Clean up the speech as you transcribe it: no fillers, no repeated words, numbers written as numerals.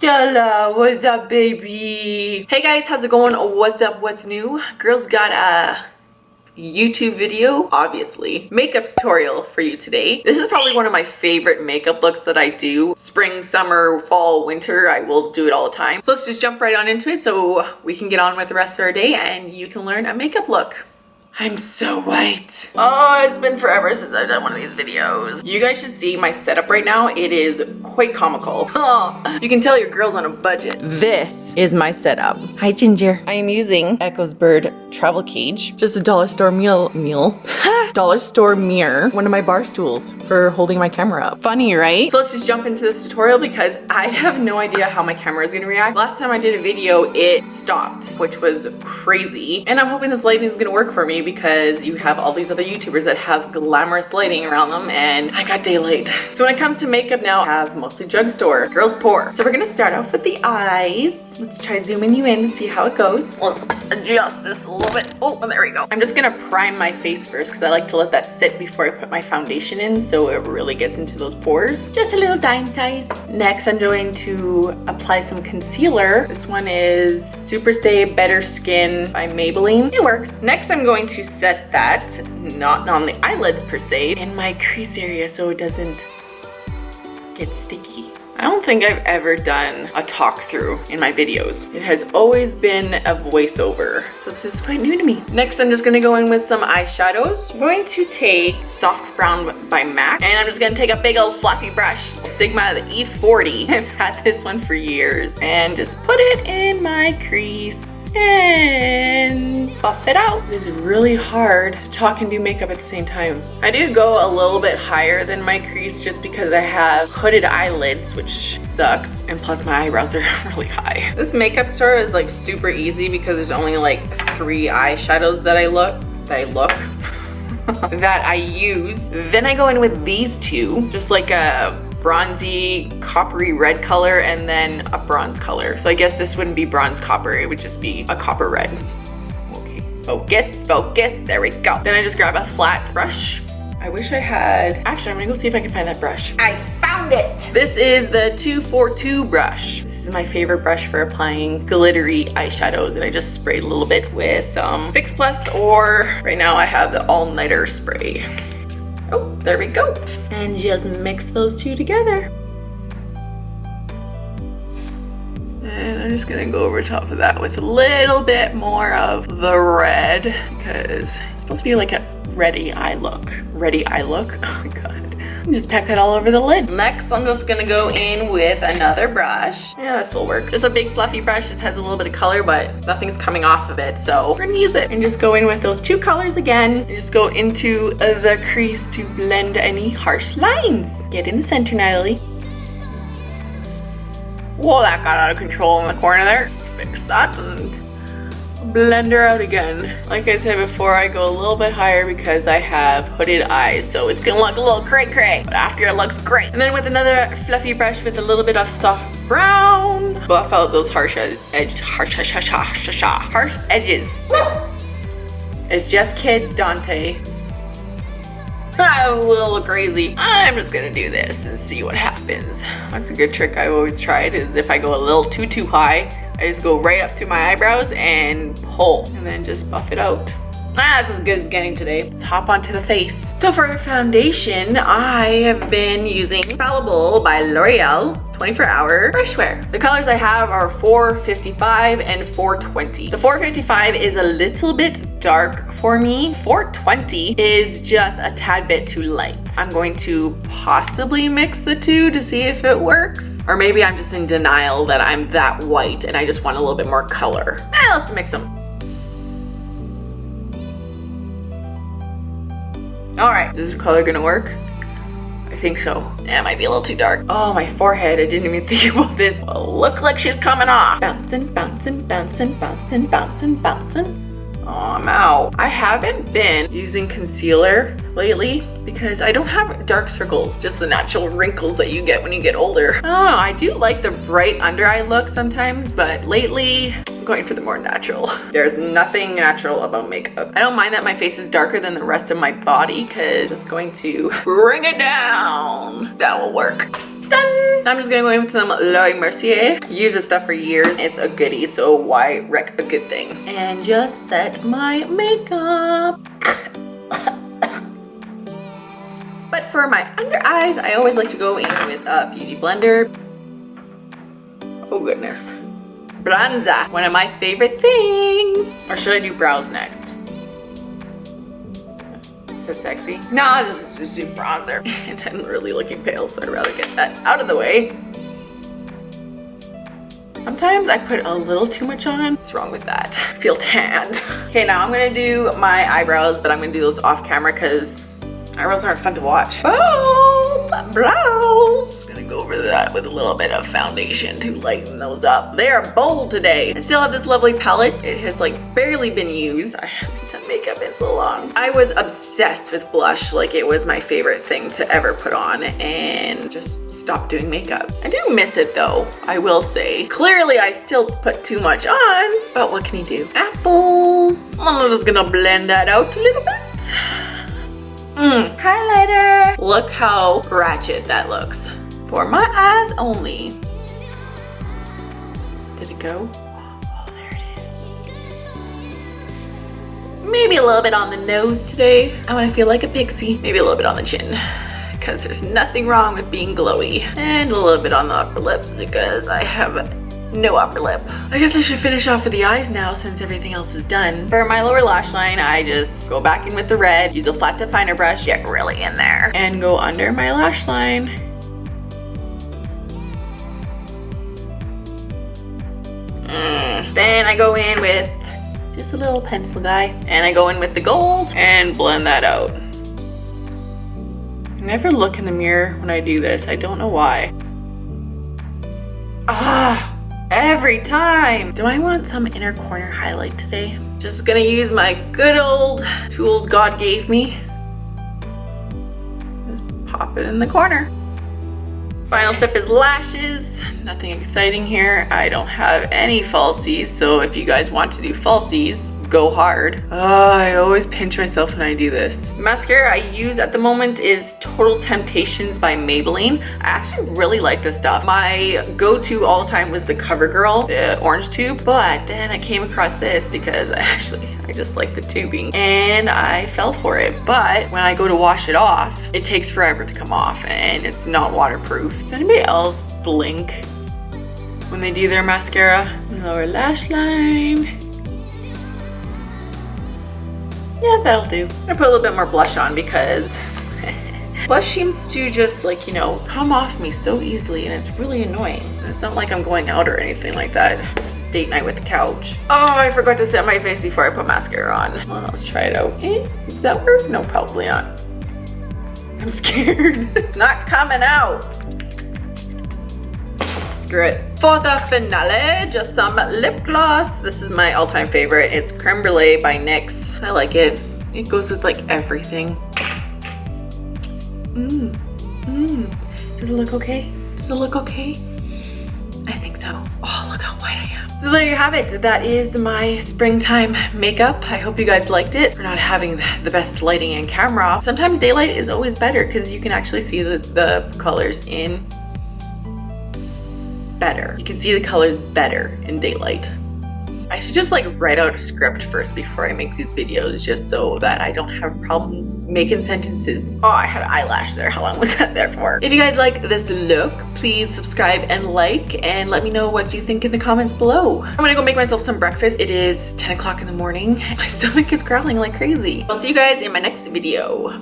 Stella, what's up, baby? Hey guys, how's it going? What's up? What's new? Girls got a YouTube video, obviously. Makeup tutorial for you today. This is probably one of my favorite makeup looks that I do. Spring, summer, fall, winter, I will do it all the time. So let's just jump right on into it so we can get on with the rest of our day and you can learn a makeup look. I'm so white. Oh, it's been forever since I've done one of these videos. You guys should see my setup right now. It is quite comical. Oh, you can tell your girl's on a budget. This is my setup. Hi, Ginger. I am using Echo's Bird travel cage. Just a dollar store dollar store mirror. One of my bar stools for holding my camera up. Funny, right? So let's just jump into this tutorial because I have no idea how my camera is gonna react. Last time I did a video, it stopped, which was crazy. And I'm hoping this lighting is gonna work for me because you have all these other YouTubers that have glamorous lighting around them and I got daylight. So when it comes to makeup now, I have mostly drugstore. Girls pour. So we're gonna start off with the eyes. Let's try zooming you in to see how it goes. Let's adjust this a little bit. Oh, there we go. I'm just gonna prime my face first because I like to let that sit before I put my foundation in so it really gets into those pores. Just a little dime size. Next, I'm going to apply some concealer. This one is Super Stay Better Skin by Maybelline. It works. Next, I'm going to set that, not on the eyelids per se, in my crease area so it doesn't get sticky. I don't think I've ever done a talk through in my videos. It has always been a voiceover, so this is quite new to me. Next, I'm just gonna go in with some eyeshadows. I'm going to take Soft Brown by MAC, and I'm just gonna take a big old fluffy brush, Sigma the E40. I've had this one for years, and just put it in my crease and buff it out. It is really hard to talk and do makeup at the same time. I do go a little bit higher than my crease just because I have hooded eyelids, which sucks, and plus my eyebrows are really high. This makeup store is like super easy because there's only like 3 eyeshadows that I use. Then I go in with these 2, just like a bronzy coppery red color and then a bronze color. So I guess this wouldn't be bronze copper, it would just be a copper red. Okay, focus, focus, there we go. Then I just grab a flat brush. I wish I had, actually I'm gonna go see if I can find that brush. I found it! This is the 242 brush. This is my favorite brush for applying glittery eyeshadows, and I just sprayed a little bit with some Fix Plus, or right now I have the All Nighter spray. Oh, there we go. And just mix those 2 together. And I'm just gonna go over top of that with a little bit more of the red because it's supposed to be like a ready eye look. Ready eye look? Oh my god. Just pack that all over the lid. Next, I'm just gonna go in with another brush. Yeah, this will work. Just a big fluffy brush. This has a little bit of color, but nothing's coming off of it, so we're gonna use it. And just go in with those 2 colors again. And just go into the crease to blend any harsh lines. Get in the center, Natalie. Whoa, that got out of control in the corner there. Just fix that and blend her out again. Like I said before, I go a little bit higher because I have hooded eyes, so it's gonna look a little cray-cray, but after it looks great. And then with another fluffy brush with a little bit of soft brown, buff out those harsh edges. It's just kids, Dante. I'm a little crazy. I'm just gonna do this and see what happens. That's a good trick I've always tried, is if I go a little too high, I just go right up to my eyebrows and pull, and then just buff it out. That's as good as getting today. Let's hop onto the face. So for foundation, I have been using Infallible by L'Oreal 24-hour brush wear. The colors I have are 455 and 420. The 455 is a little bit dark for me. 420 is just a tad bit too light. I'm going to possibly mix the 2 to see if it works. Or maybe I'm just in denial that I'm that white and I just want a little bit more color. Let's mix them. All right, is this color gonna work? I think so. Yeah, it might be a little too dark. Oh, my forehead, I didn't even think about this. Well, look like she's coming off. Bouncing, bouncing, bouncing, bouncing, bouncing, bouncing. Oh, I'm out. I haven't been using concealer lately because I don't have dark circles, just the natural wrinkles that you get when you get older. I don't know, I do like the bright under eye look sometimes, but lately I'm going for the more natural. There's nothing natural about makeup. I don't mind that my face is darker than the rest of my body because it's just going to bring it down. That will work. Done. Now I'm just gonna go in with some Laura Mercier. Use this stuff for years. It's a goodie, so why wreck a good thing? And just set my makeup. But for my under eyes, I always like to go in with a beauty blender. Oh goodness. Bronzer, one of my favorite things. Or should I do brows next? Is that sexy? No, just do bronzer. And I'm really looking pale, so I'd rather get that out of the way. Sometimes I put a little too much on. What's wrong with that? I feel tanned. Okay, now I'm gonna do my eyebrows, but I'm gonna do those off camera because eyebrows aren't fun to watch. Oh, my brows. Gonna go over that with a little bit of foundation to lighten those up. They are bold today. I still have this lovely palette. It has like barely been used. I haven't done makeup in so long. I was obsessed with blush. Like it was my favorite thing to ever put on and just stopped doing makeup. I do miss it though, I will say. Clearly I still put too much on, but what can you do? Apples. I'm just gonna blend that out a little bit. Highlighter. Look how ratchet that looks. For my eyes only. Did it go? Oh, there it is. Maybe a little bit on the nose today. I want to feel like a pixie. Maybe a little bit on the chin, because there's nothing wrong with being glowy. And a little bit on the upper lips because I have no upper lip. I guess I should finish off with the eyes now since everything else is done. For my lower lash line, I just go back in with the red, use a flat definer brush, get really in there, and go under my lash line. Then I go in with just a little pencil guy, and I go in with the gold and blend that out. I never look in the mirror when I do this. I don't know why. Every time. Do I want some inner corner highlight today? Just gonna use my good old tools God gave me. Just pop it in the corner. Final step is lashes. Nothing exciting here. I don't have any falsies, so if you guys want to do falsies, go hard. I always pinch myself when I do this. Mascara I use at the moment is Total Temptations by Maybelline. I actually really like this stuff. My go-to all the time was the CoverGirl, the orange tube, but then I came across this because I just like the tubing and I fell for it. But when I go to wash it off, it takes forever to come off and it's not waterproof. Does anybody else blink when they do their mascara? Lower lash line. Yeah, that'll do. I'm gonna put a little bit more blush on because blush seems to just like, you know, come off me so easily and it's really annoying. It's not like I'm going out or anything like that. It's date night with the couch. Oh, I forgot to set my face before I put mascara on. Well, let's try it out. Does that work? No, probably not. I'm scared. It's not coming out. Screw it. For the finale, just some lip gloss. This is my all-time favorite. It's Creme Brulee by NYX. I like it. It goes with like everything. Does it look okay? Does it look okay? I think so. Oh, look how white I am. So there you have it. That is my springtime makeup. I hope you guys liked it. For not having the best lighting and camera. Sometimes daylight is always better because you can actually see the colors in better. You can see the colors better in daylight. I should just like write out a script first before I make these videos just so that I don't have problems making sentences. Oh, I had an eyelash there. How long was that there for? If you guys like this look, please subscribe and like and let me know what you think in the comments below. I'm gonna go make myself some breakfast. It is 10 o'clock in the morning. My stomach is growling like crazy. I'll see you guys in my next video.